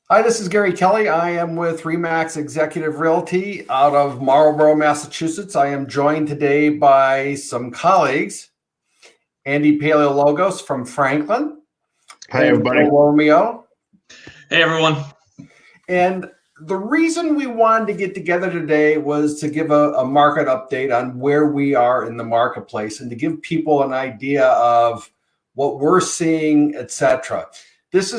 Hi, this is Gary Kelley. I am with Remax Executive Realty out of Marlborough, Massachusetts. I am joined today by some colleagues, Andy Paleologos from Franklin Hi, and everybody. Joe Romeo. Hey, everyone. And the reason we wanted to get together today was to give a market update on where we are in the marketplace and to give people an idea of what we're seeing, etc. This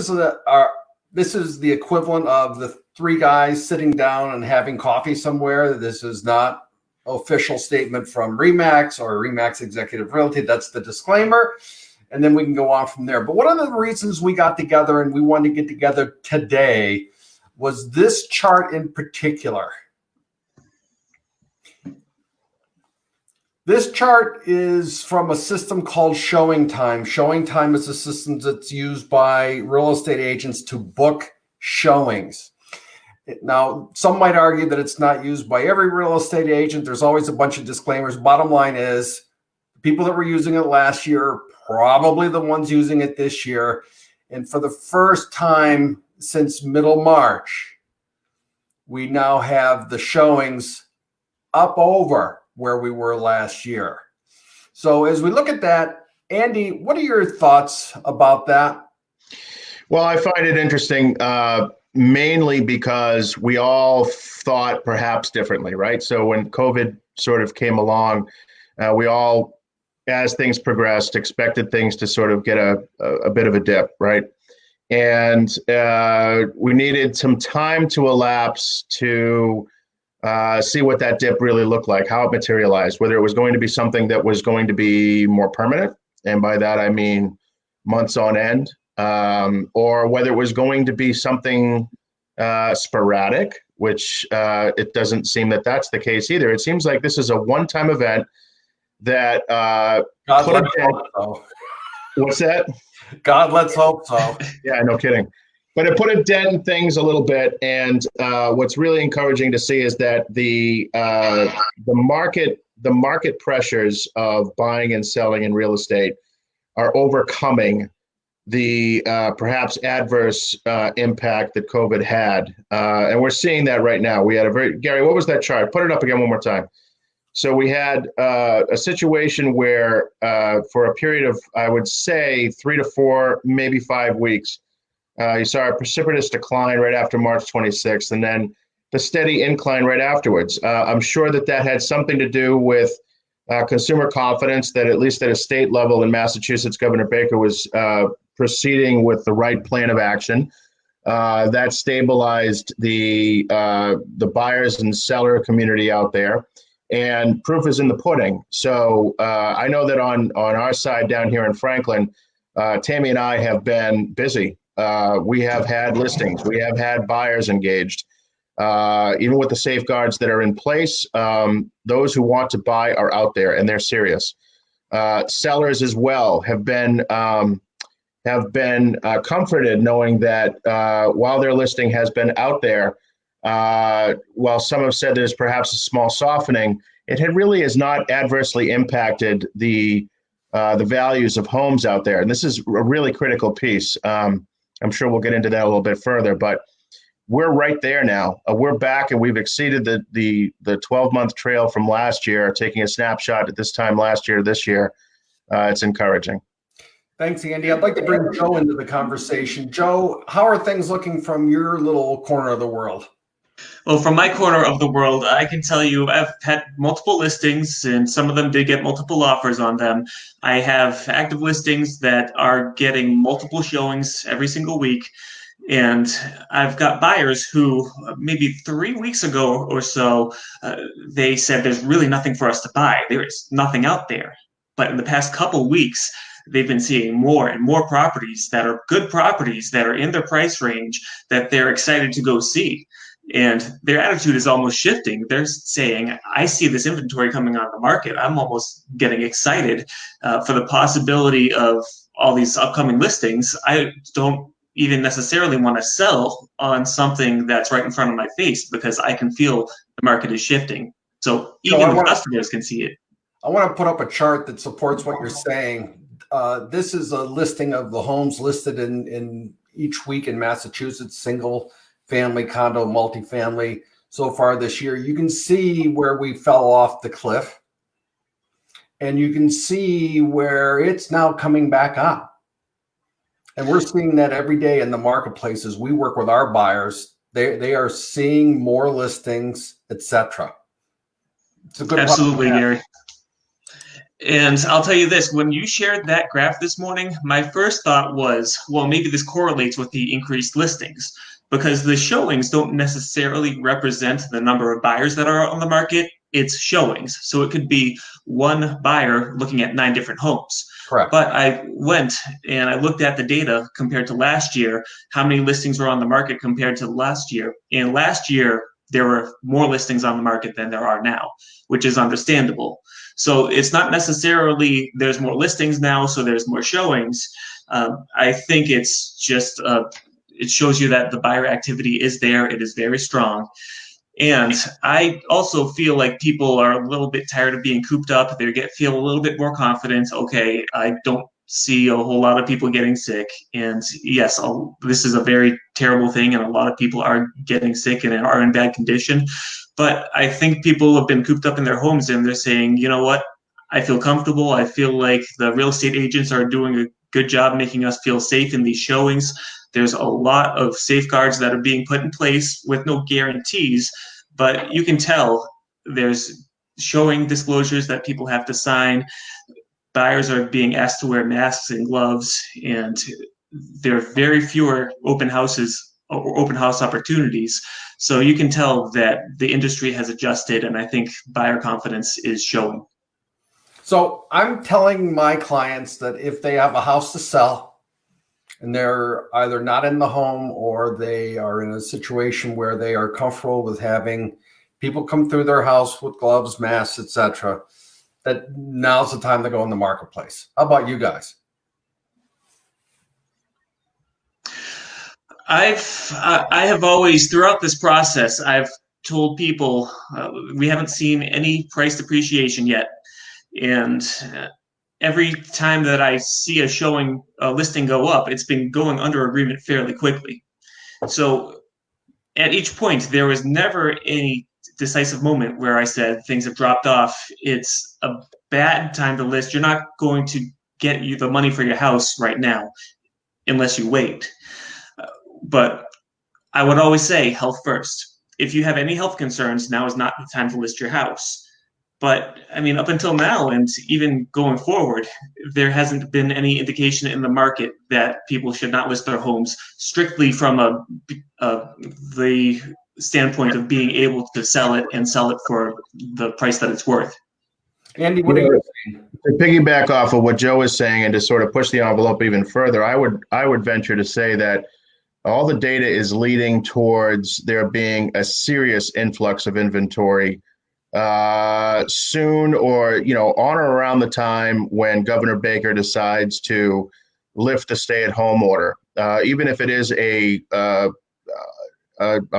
is the equivalent of the three guys sitting down and having coffee somewhere. This is not official statement from Remax or Remax Executive Realty. That's the disclaimer. And then we can go on from there. But one of the reasons we got together and we wanted to get together today was this chart in particular. This chart is from a system called Showing Time. Showing Time is a system that's used by real estate agents to book showings. Now, some might argue that it's not used by every real estate agent. There's always a bunch of disclaimers. Bottom line is, the people that were using it last year are probably the ones using it this year. And for the first time since middle March, we now have the showings up over where we were last year. So as we look at that, Andy, what are your thoughts about that? Well, I find it interesting, mainly because we all thought perhaps differently, right? So when COVID sort of came along, we all, as things progressed, expected things to sort of get a bit of a dip, right? And we needed some time to elapse to see what that dip really looked like, how it materialized, whether it was going to be something that was going to be more permanent, and by that I mean months on end, or whether it was going to be something sporadic, which it doesn't seem that that's the case either. It seems like this is a one-time event that God, let's hope so. What's that? God, let's hope so. Yeah, no kidding. But it put a dent in things a little bit, and what's really encouraging to see is that the market pressures of buying and selling in real estate are overcoming the perhaps adverse impact that COVID had, and we're seeing that right now. We had Gary, what was that chart? Put it up again one more time. So we had a situation where for a period of, I would say, 3 to 4, maybe 5 weeks, you saw a precipitous decline right after March 26th, and then the steady incline right afterwards. I'm sure that had something to do with consumer confidence, that at least at a state level in Massachusetts, Governor Baker was proceeding with the right plan of action. That stabilized the buyers and seller community out there. And proof is in the pudding. So I know that on our side down here in Franklin, Tammy and I have been busy. We have had listings. We have had buyers engaged. Even with the safeguards that are in place, those who want to buy are out there and they're serious. Sellers as well have been comforted knowing that while their listing has been out there, while some have said there's perhaps a small softening, it really has not adversely impacted the values of homes out there. And this is a really critical piece. I'm sure we'll get into that a little bit further, but we're right there now. We're back and we've exceeded the 12-month trail from last year, taking a snapshot at this time last year, this year. It's encouraging. Thanks, Andy. I'd like to bring Joe into the conversation. Joe, how are things looking from your little corner of the world? Well, from my corner of the world, I can tell you I've had multiple listings, and some of them did get multiple offers on them. I have active listings that are getting multiple showings every single week. And I've got buyers who maybe 3 weeks ago or so, they said there's really nothing for us to buy. There is nothing out there. But in the past couple weeks, they've been seeing more and more properties that are good properties that are in their price range that they're excited to go see. And their attitude is almost shifting. They're saying, I see this inventory coming on the market. I'm almost getting excited for the possibility of all these upcoming listings. I don't even necessarily want to sell on something that's right in front of my face because I can feel the market is shifting. So even the customers can see it. I want to put up a chart that supports what you're saying. This is a listing of the homes listed in each week in Massachusetts, single family, condo, multifamily so far this year. You can see where we fell off the cliff, and you can see where it's now coming back up. And we're seeing that every day in the marketplace as we work with our buyers. They are seeing more listings, etc. It's a good Absolutely, problem. Gary. And I'll tell you this, when you shared that graph this morning, my first thought was, well, maybe this correlates with the increased listings, because the showings don't necessarily represent the number of buyers that are on the market. It's showings. So it could be one buyer looking at 9 different homes. Correct. But I went and I looked at the data compared to last year, how many listings were on the market compared to last year. And last year, there were more listings on the market than there are now, which is understandable. So it's not necessarily there's more listings now, so there's more showings. I think it's just, it shows you that the buyer activity is there. It is very strong. And I also feel like people are a little bit tired of being cooped up. They feel a little bit more confident. Okay, I don't see a whole lot of people getting sick. And yes, this is a very terrible thing, and a lot of people are getting sick and are in bad condition. But I think people have been cooped up in their homes, and they're saying, you know what, I feel comfortable. I feel like the real estate agents are doing a good job making us feel safe in these showings. There's a lot of safeguards that are being put in place with no guarantees, but you can tell there's showing disclosures that people have to sign. Buyers are being asked to wear masks and gloves, and there are very fewer open houses or open house opportunities. So you can tell that the industry has adjusted, and I think buyer confidence is showing. So I'm telling my clients that if they have a house to sell and they're either not in the home or they are in a situation where they are comfortable with having people come through their house with gloves, masks, etc., that now's the time to go in the marketplace. How about you guys? I have always, throughout this process, I've told people we haven't seen any price depreciation yet. And every time that I see a listing go up, it's been going under agreement fairly quickly. So at each point, there was never any decisive moment where I said things have dropped off. It's a bad time to list. You're not going to get you the money for your house right now unless you wait. But I would always say health first. If you have any health concerns, now is not the time to list your house. But I mean, up until now, and even going forward, there hasn't been any indication in the market that people should not list their homes strictly from the standpoint of being able to sell it and sell it for the price that it's worth. Andy, what are you saying? To piggyback off of what Joe is saying and to sort of push the envelope even further, I would venture to say that all the data is leading towards there being a serious influx of inventory soon, or on or around the time when Governor Baker decides to lift the stay-at-home order, even if it is a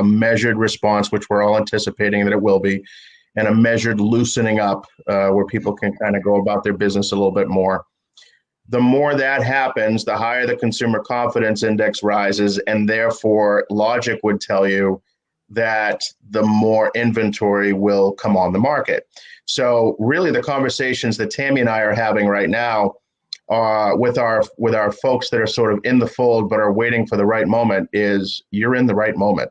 measured response, which we're all anticipating that it will be, and a measured loosening up where people can kind of go about their business a little bit more. The more that happens, the higher the consumer confidence index rises, and therefore logic would tell you that the more inventory will come on the market. So really the conversations that Tammy and I are having right now with our folks that are sort of in the fold but are waiting for the right moment is you're in the right moment.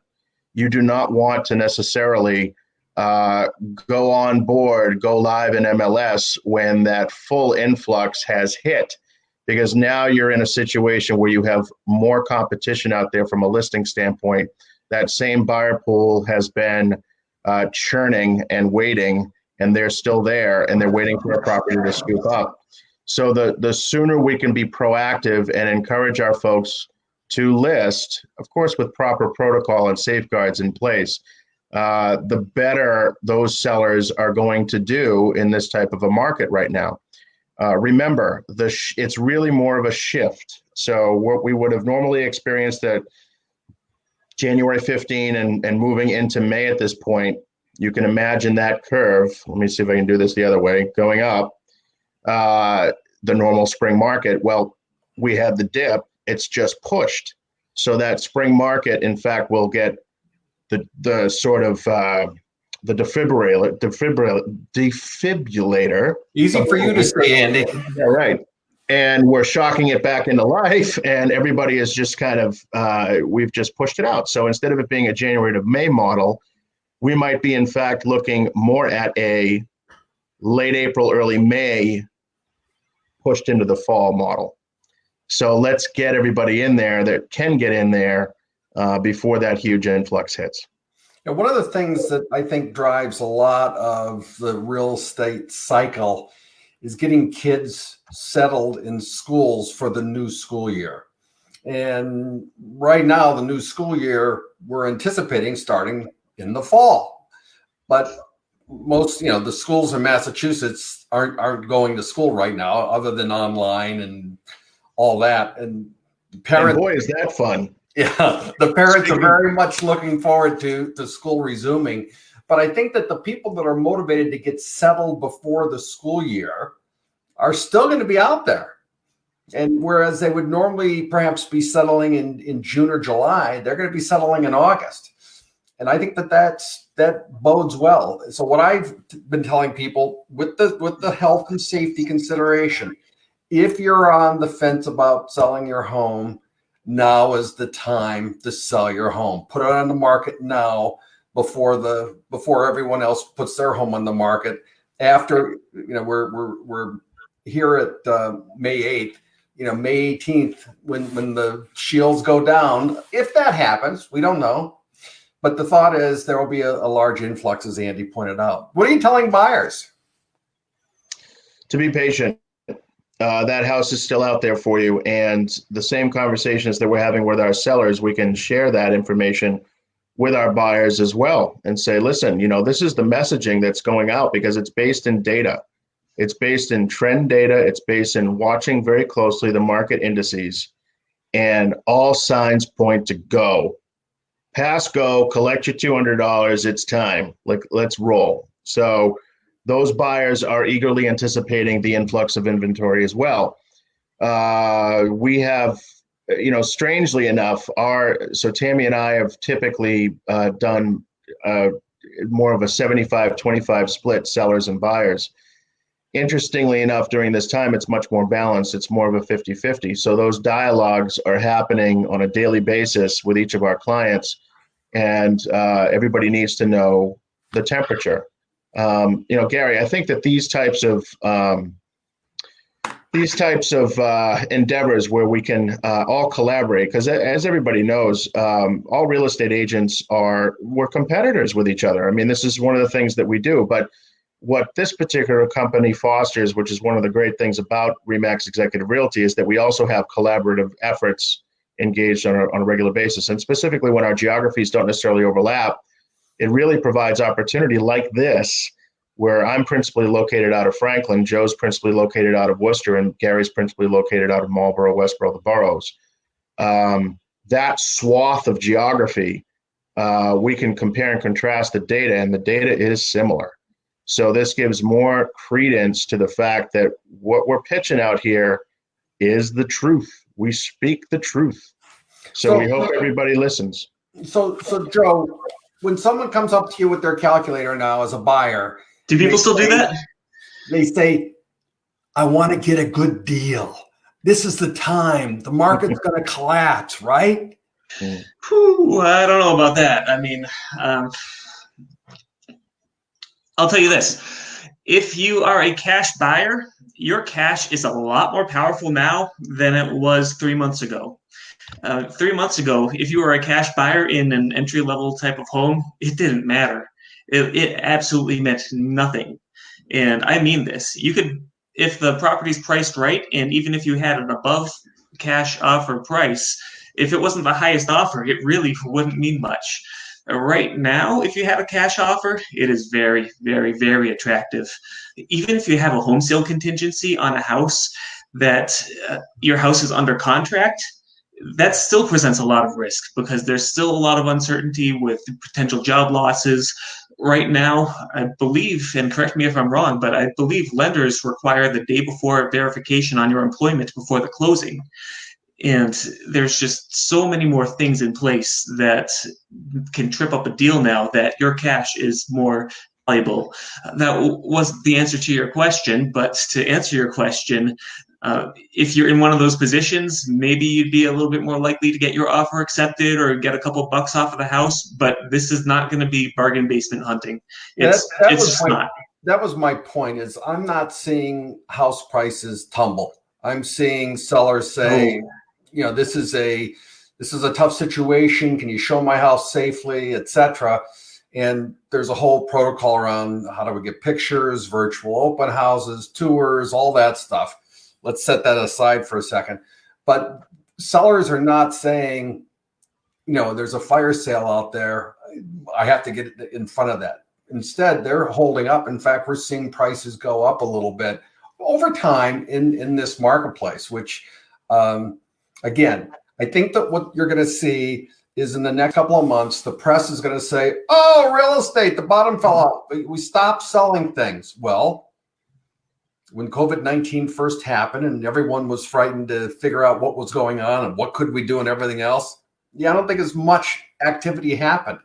You do not want to necessarily go on board, go live in MLS when that full influx has hit, because now you're in a situation where you have more competition out there from a listing standpoint. That same buyer pool has been churning and waiting, and they're still there, and they're waiting for a property to scoop up. So the sooner we can be proactive and encourage our folks to list, of course, with proper protocol and safeguards in place, the better those sellers are going to do in this type of a market right now. Remember, it's really more of a shift. So what we would have normally experienced at January 15 and moving into May at this point, you can imagine that curve. Let me see if I can do this the other way, going up the normal spring market. Well, we had the dip. It's just pushed. So that spring market, in fact, will get the sort of the defibrillator. Easy for you to say, Andy. Yeah, right. And we're shocking it back into life, and everybody is just kind of, we've just pushed it out. So instead of it being a January to May model, we might be, in fact, looking more at a late April, early May pushed into the fall model. So let's get everybody in there that can get in there before that huge influx hits. And one of the things that I think drives a lot of the real estate cycle is getting kids settled in schools for the new school year. And right now, the new school year, we're anticipating starting in the fall. But most, the schools in Massachusetts aren't going to school right now, other than online and all that. And parents, and boy, is that fun. Yeah, the parents are very much looking forward to school resuming. But I think that the people that are motivated to get settled before the school year are still going to be out there. And whereas they would normally perhaps be settling in June or July, they're going to be settling in August. And I think that bodes well. So what I've been telling people with the health and safety consideration, if you're on the fence about selling your home, now is the time to sell your home. Put it on the market now before everyone else puts their home on the market. After we're here at May 8th, May 18th when the shields go down. If that happens, we don't know. But the thought is there will be a large influx, as Andy pointed out. What are you telling buyers? To be patient. That house is still out there for you. And the same conversations that we're having with our sellers, we can share that information with our buyers as well and say, listen, this is the messaging that's going out because it's based in data. It's based in trend data. It's based in watching very closely the market indices, and all signs point to go. Pass go, collect your $200. It's time. Let's roll. So those buyers are eagerly anticipating the influx of inventory as well. We have, strangely enough, so Tammy and I have typically done more of a 75-25 split, sellers and buyers. Interestingly enough, during this time, it's much more balanced. It's more of a 50-50. So those dialogues are happening on a daily basis with each of our clients, and everybody needs to know the temperature. Gary, I think that these types of endeavors where we can all collaborate, because as everybody knows, all real estate agents we're competitors with each other. I mean, this is one of the things that we do. But what this particular company fosters, which is one of the great things about RE/MAX Executive Realty, is that we also have collaborative efforts engaged on a regular basis. And specifically when our geographies don't necessarily overlap, it really provides opportunity like this, where I'm principally located out of Franklin, Joe's principally located out of Worcester, and Gary's principally located out of Marlborough, Westboro, the boroughs. That swath of geography, we can compare and contrast the data, and the data is similar. So this gives more credence to the fact that what we're pitching out here is the truth. We speak the truth. So we hope everybody listens. So Joe, when someone comes up to you with their calculator now as a buyer, do people still do that? They say, I want to get a good deal. This is the time. The market's going to collapse, right? Whew, I don't know about that. I mean, I'll tell you this. If you are a cash buyer, your cash is a lot more powerful now than it was 3 months ago. 3 months ago, if you were a cash buyer in an entry-level type of home, it didn't matter. It absolutely meant nothing. And I mean this. You could, if the property's priced right, and even if you had an above cash offer price, if it wasn't the highest offer, it really wouldn't mean much. Right now, if you have a cash offer, it is very, very, very attractive. Even if you have a home sale contingency on a house that your house is under contract, that still presents a lot of risk because there's still a lot of uncertainty with potential job losses. Right now, I believe, and correct me if I'm wrong, but I believe lenders require the day before verification on your employment before the closing. And there's just so many more things in place that can trip up a deal now that your cash is more valuable. That wasn't the answer to your question, but to answer your question, if you're in one of those positions, maybe you'd be a little bit more likely to get your offer accepted or get a couple bucks off of the house. But this is not going to be bargain basement hunting. It's just not. That was my point. Is I'm not seeing house prices tumble. I'm seeing sellers say, this is a tough situation. Can you show my house safely, etc. And there's a whole protocol around how do we get pictures, virtual open houses, tours, all that stuff. Let's set that aside for a second. But sellers are not saying, there's a fire sale out there. I have to get in front of that. Instead, they're holding up. In fact, we're seeing prices go up a little bit over time in this marketplace, which, again, I think that what you're going to see is in the next couple of months, the press is going to say, oh, real estate, the bottom fell out. We stopped selling things. Well, when COVID-19 first happened and everyone was frightened to figure out what was going on and what could we do and everything else, I don't think as much activity happened.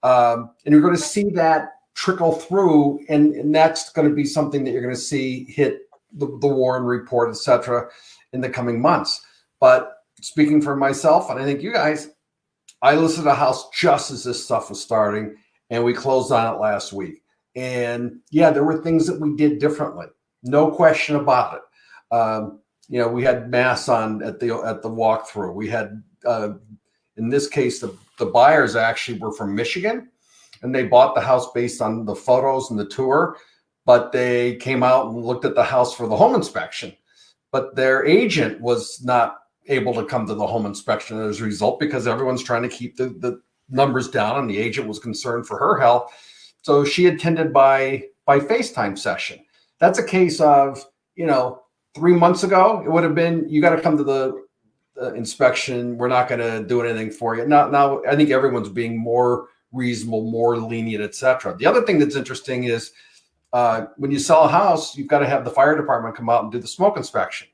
And you're going to see that trickle through, and that's going to be something that you're going to see hit the Warren report, et cetera, in the coming months. But speaking for myself, and I think you guys, I listed a house just as this stuff was starting, and we closed on it last week. And there were things that we did differently, no question about it. We had masks on at the walkthrough. We had, in this case, the buyers actually were from Michigan, and they bought the house based on the photos and the tour, but they came out and looked at the house for the home inspection. But their agent was not able to come to the home inspection as a result, because everyone's trying to keep the numbers down, and the agent was concerned for her health. So she attended by FaceTime session. That's a case of, 3 months ago, it would have been, you got to come to the inspection. We're not going to do anything for you. Now, I think everyone's being more reasonable, more lenient, et cetera. The other thing that's interesting is when you sell a house, you've got to have the fire department come out and do the smoke inspection.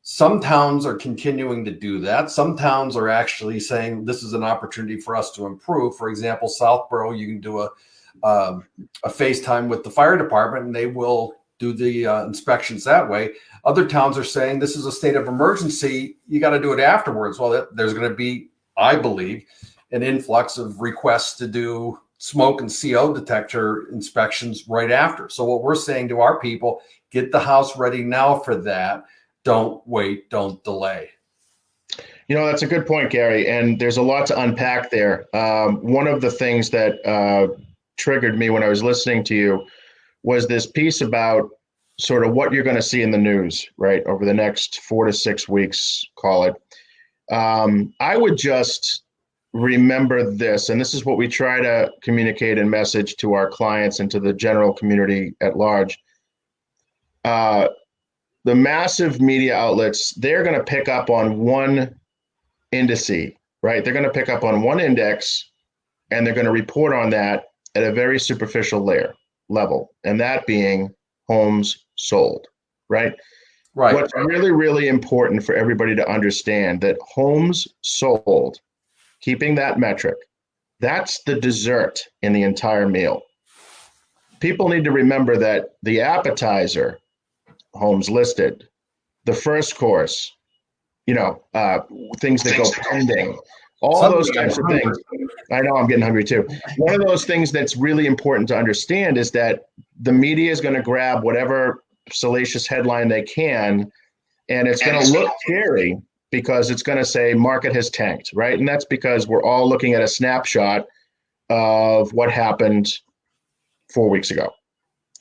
Some towns are continuing to do that. Some towns are actually saying this is an opportunity for us to improve. For example, Southborough, you can do a FaceTime with the fire department, and they will do the inspections that way. Other towns are saying this is a state of emergency. You got to do it afterwards. Well, there's going to be, I believe, an influx of requests to do smoke and CO detector inspections right after. So what we're saying to our people, get the house ready now for that. Don't wait, don't delay. That's a good point, Gary. And there's a lot to unpack there. One of the things that triggered me when I was listening to you was this piece about sort of what you're going to see in the news, right, over the next 4 to 6 weeks, call it. I would just remember this, and this is what we try to communicate and message to our clients and to the general community at large. The massive media outlets, they're going to pick up on one indice, right? They're going to pick up on one index, and they're going to report on that at a very superficial level, and that being homes sold, right? Right. What's really, really important for everybody to understand that homes sold, keeping that metric, that's the dessert in the entire meal. People need to remember that the appetizer, homes listed, the first course, things that go pending, all those types of things. I know I'm getting hungry too. One of those things that's really important to understand is that the media is going to grab whatever salacious headline they can, and it's going to look scary because it's going to say market has tanked, right? And that's because we're all looking at a snapshot of what happened 4 weeks ago.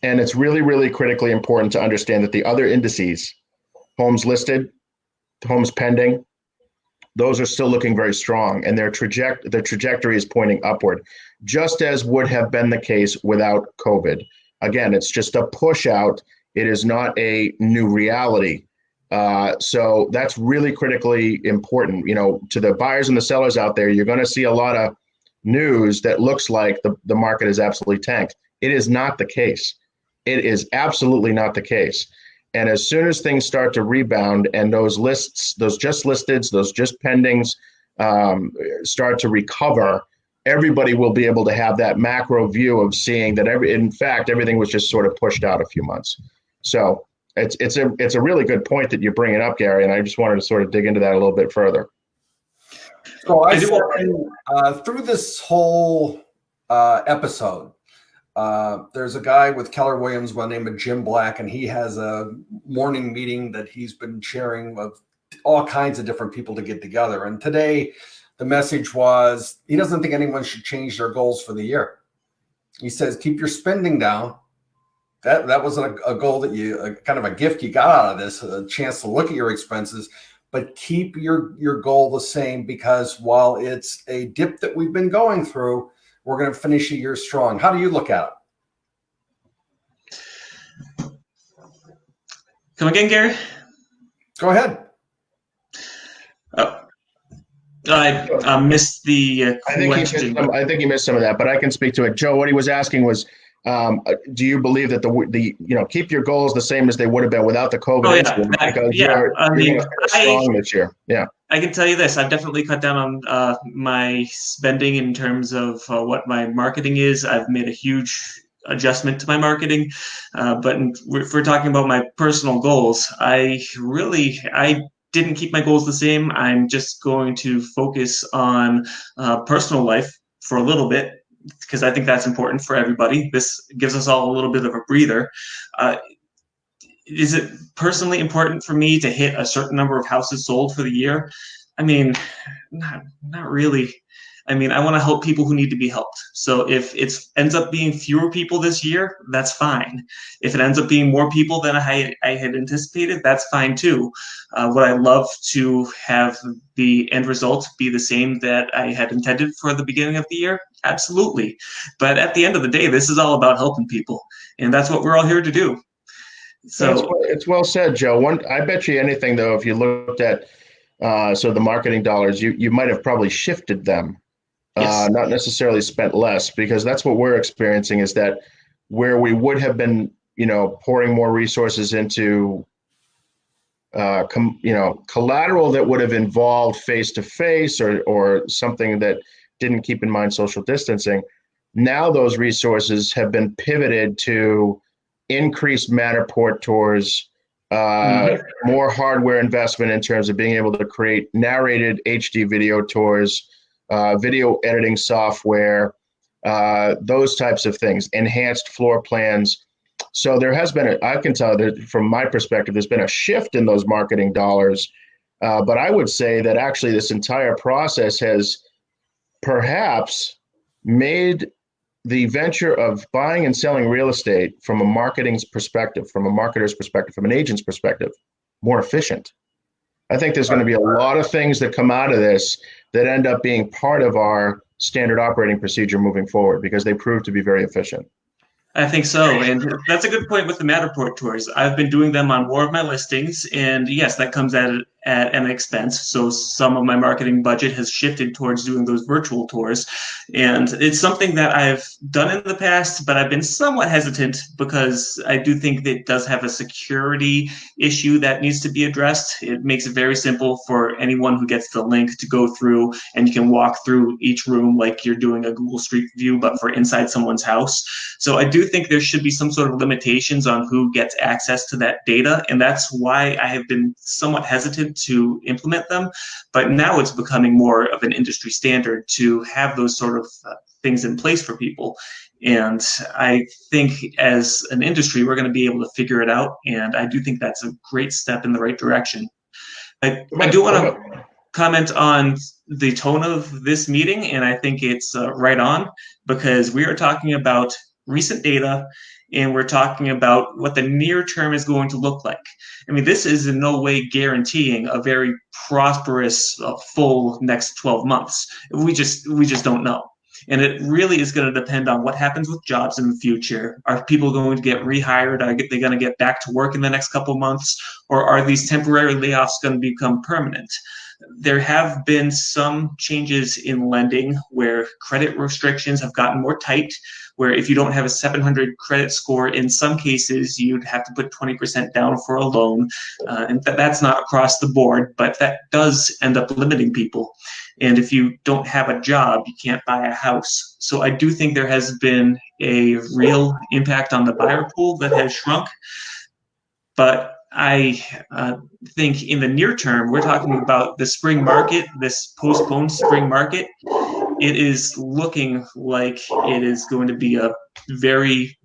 And it's really, really critically important to understand that the other indices, homes listed, homes pending, those are still looking very strong, and their trajectory is pointing upward, just as would have been the case without COVID. Again, it's just a push out. It is not a new reality. So that's really critically important. To the buyers and the sellers out there, you're going to see a lot of news that looks like the market is absolutely tanked. It is not the case. It is absolutely not the case. And as soon as things start to rebound and those lists, those just listeds, those just pendings start to recover, everybody will be able to have that macro view of seeing that in fact, everything was just sort of pushed out a few months. So it's a really good point that you're bringing up, Gary, and I just wanted to sort of dig into that a little bit further. So I said, through this whole episode, there's a guy with Keller Williams by the name of Jim Black, and he has a morning meeting that he's been sharing with all kinds of different people to get together. And today, the message was he doesn't think anyone should change their goals for the year. He says, keep your spending down. That was a goal that you, kind of a gift you got out of this, a chance to look at your expenses, but keep your goal the same, because while it's a dip that we've been going through, we're going to finish the year strong. How do you look at it? Come again, Gary? Go ahead. Oh. I missed the question. I think you missed some of that, but I can speak to it. Joe, what he was asking was, do you believe that the keep your goals the same as they would have been without the COVID incident? Because you're strong this year. Yeah. I can tell you this: I've definitely cut down on my spending in terms of what my marketing is. I've made a huge adjustment to my marketing, but if we're talking about my personal goals, I didn't keep my goals the same. I'm just going to focus on personal life for a little bit, because I think that's important for everybody. This gives us all a little bit of a breather. Is it personally important for me to hit a certain number of houses sold for the year? I mean, not really. I mean, I want to help people who need to be helped. So if it ends up being fewer people this year, that's fine. If it ends up being more people than I had anticipated, that's fine too. Would I love to have the end result be the same that I had intended for the beginning of the year? Absolutely. But at the end of the day, this is all about helping people, and that's what we're all here to do. So it's well said, Joe. I bet you anything, though, if you looked at the marketing dollars, you might have probably shifted them. Yes. Not necessarily spent less, because that's what we're experiencing, is that where we would have been, pouring more resources into, collateral that would have involved face-to-face or something that didn't keep in mind social distancing. Now those resources have been pivoted to increased Matterport tours, more hardware investment in terms of being able to create narrated HD video tours, video editing software, those types of things, enhanced floor plans. So there has been, I can tell that from my perspective, there's been a shift in those marketing dollars. But I would say that actually this entire process has perhaps made the venture of buying and selling real estate from a marketing's perspective, from a marketer's perspective, from an agent's perspective, more efficient. I think there's going to be a lot of things that come out of this that end up being part of our standard operating procedure moving forward, because they prove to be very efficient. I think so. And that's a good point with the Matterport tours. I've been doing them on more of my listings. And yes, that comes at an expense. So some of my marketing budget has shifted towards doing those virtual tours. And it's something that I've done in the past, but I've been somewhat hesitant, because I do think that it does have a security issue that needs to be addressed. It makes it very simple for anyone who gets the link to go through, and you can walk through each room like you're doing a Google Street View, but for inside someone's house. So I do think there should be some sort of limitations on who gets access to that data. And that's why I have been somewhat hesitant to implement them. But now it's becoming more of an industry standard to have those sort of things in place for people. And I think as an industry, we're going to be able to figure it out. And I do think that's a great step in the right direction. I do want to comment on the tone of this meeting, and I think it's right on, because we are talking about recent data, and we're talking about what the near term is going to look like. I mean, this is in no way guaranteeing a very prosperous, full next 12 months. We just don't know. And it really is going to depend on what happens with jobs in the future. Are people going to get rehired? Are they going to get back to work in the next couple of months? Or are these temporary layoffs going to become permanent? There have been some changes in lending where credit restrictions have gotten more tight, where if you don't have a 700 credit score, in some cases, you'd have to put 20% down for a loan. And that's not across the board, but that does end up limiting people. And if you don't have a job, you can't buy a house. So I do think there has been a real impact on the buyer pool that has shrunk. But I think in the near term, we're talking about the spring market, this postponed spring market. It is looking like it is going to be a very,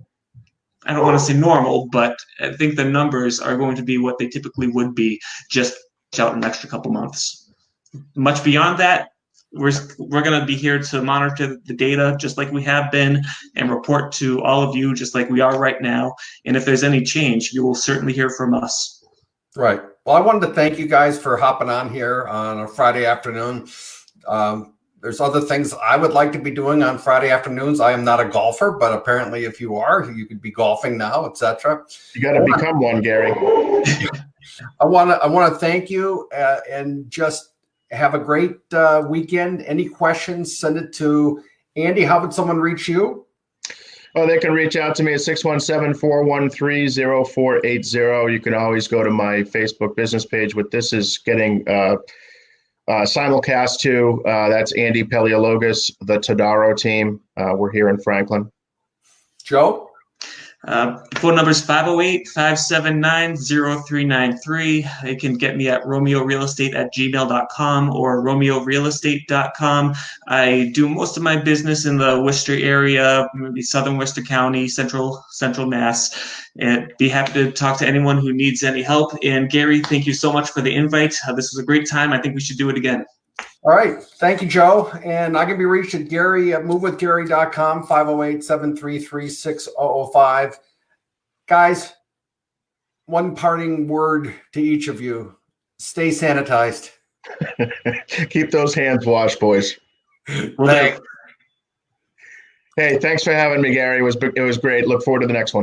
I don't want to say normal, but I think the numbers are going to be what they typically would be, just out an extra couple months. Much beyond that, we're going to be here to monitor the data just like we have been and report to all of you just like we are right now. And if there's any change, you will certainly hear from us. Right. Well, I wanted to thank you guys for hopping on here on a Friday afternoon. There's other things I would like to be doing on Friday afternoons. I am not a golfer, but apparently if you are, you could be golfing now, etc. You got to become one, Gary. I want to thank you and just have a great weekend. Any questions, send it to Andy. How would someone reach you? Oh, they can reach out to me at 617-413-0480. You can always go to my Facebook business page. What this is getting simulcast to, that's Andy Paleologos, the Todaro team. We're here in Franklin. Joe? Phone number is 508-579-0393. They can get me at romeorealestate@gmail.com or romeorealestate.com. I do most of my business in the Worcester area, maybe southern Worcester County, central Mass. And be happy to talk to anyone who needs any help. And Gary, thank you so much for the invite. This was a great time. I think we should do it again. All right. Thank you, Joe. And I can be reached at Gary at movewithgary.com, 508-733-6005. Guys, one parting word to each of you. Stay sanitized. Keep those hands washed, boys. Well, Hey, thanks for having me, Gary. It was great. Look forward to the next one.